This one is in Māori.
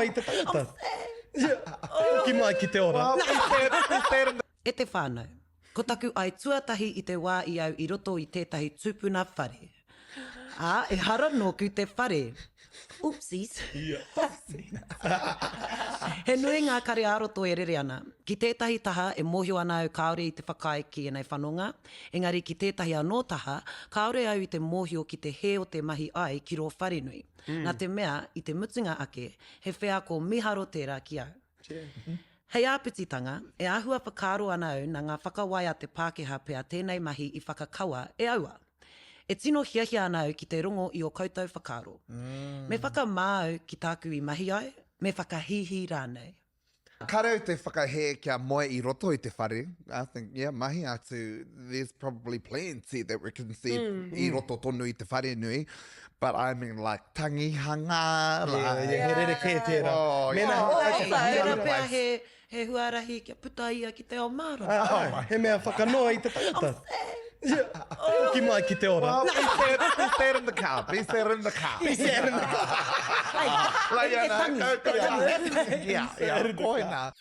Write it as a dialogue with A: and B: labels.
A: i te tangata. Ki mai ki te ora.
B: E te whānau, ko taku ai tuatahi i te wā i au i roto i tētahi tupuna whare. E hara nōku te whare. Oopsies. He nui ngā kare aroto e rere ana. Ki tētahi taha e mohio ana au kaore i te whakaeki e nei whanonga. Engari ki tētahi anō taha, kaore au i te mohio ki te he o te mahi ai ki ro whare nui. Nā te mea, i te mutunga ake, he whea ko miharo tērā ki au. Hei āpititanga, e āhua whakaro ana au na ngā whakawai a te Pākehā pea tēnei mahi i whakakaua e aua. E tino hiahia ana au ki te rongo i o koutou whakaro. Me whakamā au ki tāku i mahi ai, me whakahihi rānei.
C: Karau te whakahe kia moe i roto i te whare. I think, mahi atu, there's probably plenty that we can see i roto tonu i te whare nui. But I mean, like, tangihanga, like...
A: He rere kē tērā.
B: Tērā pēr he huarahi kia puta ia ki te o mara.
A: He mea whakanoa i te tangata. Ki mai ki te ora.
C: Well, be there in the car. Be there in the car.
B: Ai, e tangi.
C: Yeah, koina.